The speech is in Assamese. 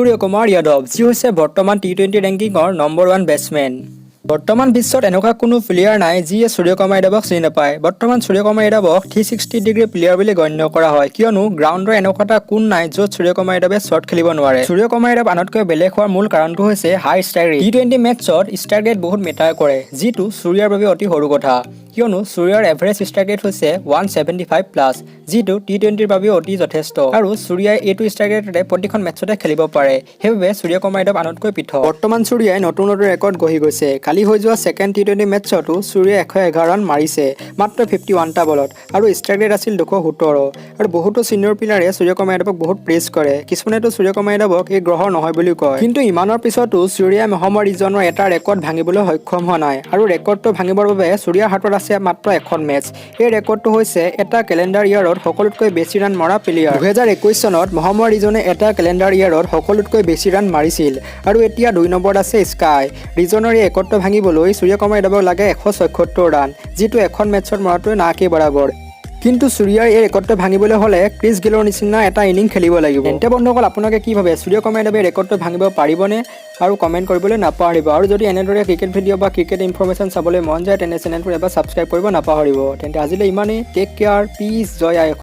Suryakumar Yadav, যি হৈছে বৰ্তমান টি20 ৰেংকিংৰ নম্বৰ 1 বেটছমেন। বৰ্তমান বিশ্বত এনেকুৱা কোনো প্লেয়াৰ নাই যিয়ে সূৰ্যকুমাৰ যাদৱক চিনি নাপায়। বৰ্তমান সূৰ্যকুমাৰ যাদৱক 360 ডিগ্ৰী প্লেয়াৰ বুলি গণ্য কৰা হয়, কিয়নো গ্ৰাউণ্ডৰ এনেকুৱা এটা কোণ নাই য'ত সূৰ্যকুমাৰ যাদৱে শ্বট খেলিব নোৱাৰে। সূৰ্যকুমাৰ যাদৱ আনতকৈ বেলেগ হোৱাৰ মূল কাৰণটো হৈছে হাই ষ্ট্ৰাইক ৰেট। টি20 মেটছত ষ্ট্ৰাইক ৰেট বহুত মেটাৰ কৰে, যিটো সূৰ্যাৰ বাবে অতি সৰু কথা, কিয়নো সূৰ্যাৰ এভাৰেজ ষ্ট্ৰাইক ৰেট হৈছে 175+, যিটো টি20ৰ বাবে অতি যথেষ্ট, আৰু সূৰ্যাই এইটো ষ্ট্ৰাইক ৰেটেৰে প্ৰতিখন মেটছতে খেলিব পাৰে। সেইবাবে সূৰ্যকুমাৰ যাদৱ আনতকৈ পৃথক। বৰ্তমান সূৰ্যাই নতুন ৰেকৰ্ড গঢ়ি গৈছে। কালি হৈ যোৱা ছেকেণ্ড টি20 মেটছতো সূৰ্যাই 111 ৰান মাৰিছে মাত্ৰ 51টা বলত, আৰু ষ্ট্ৰাইক ৰেট আছিল 217। আৰু বহুতো ছিনিয়ৰ প্লেয়াৰে সূৰ্যকুমাৰ যাদৱক বহুত প্ৰেছ কৰে। কিছুমানেতো সূৰ্যকুমাৰ যাদৱক এই গ্ৰহৰ নহয় বুলি কয়। কিন্তু ইমানৰ পিছতো সূৰ্যাই মহম্মদ ৰিজৱানৰ এটা ৰেকৰ্ড ভাঙিবলৈ সক্ষম হোৱা নাই, আৰু ৰেকৰ্ডটো ভাঙিবৰ বাবে সূৰ্যাৰ হাতত আছে মাত্ৰ এখন মেটছ। এই ৰেকৰ্ডটো হৈছে এটা কেলেণ্ডাৰ ইয়াৰত সকলোতকৈ বেছি ৰান মৰা প্লেয়াৰ। 2021 চনত মহম্মদ ৰিজৱানে এটা কেলেণ্ডাৰ ইয়াৰত সকলোতকৈ বেছি ৰান মাৰিছিল, আৰু এতিয়া 2 নম্বৰত আছে স্কাই। ৰিজৱানৰ এই ৰেকৰ্ডটো ভাঙিবলৈ সূৰ্যকুমাৰ যাদৱক লাগে 176 ৰান, যিটো এখন মেটছত মৰাটোৱে না কি বৰাবৰ। কিন্তু সূৰ্যাৰ এই ৰেকৰ্ডটো ভাঙিবলৈ হ'লে ক্ৰিছ গেলৰ নিচিনা এটা ইনিং খেলিব লাগিব। তেন্তে বন্ধুসকল, আপোনালোকে কি ভাবে, সূৰ্যকুমাৰ যাদৱে ৰেকৰ্ডটো ভাঙিব পাৰিবনে? আৰু কমেণ্ট কৰিবলৈ নাপাহৰিব। আৰু যদি এনেদৰে ক্ৰিকেট ভিডিঅ' বা ক্ৰিকেট ইনফৰমেশ্যন চাবলৈ মন যায় তেনে চেনেলটো এবাৰ ছাবস্ক্ৰাইব কৰিব নাপাহৰিব। তেন্তে আজিলৈ ইমানেই। টেক কেয়াৰ, পিছ, জয় আই।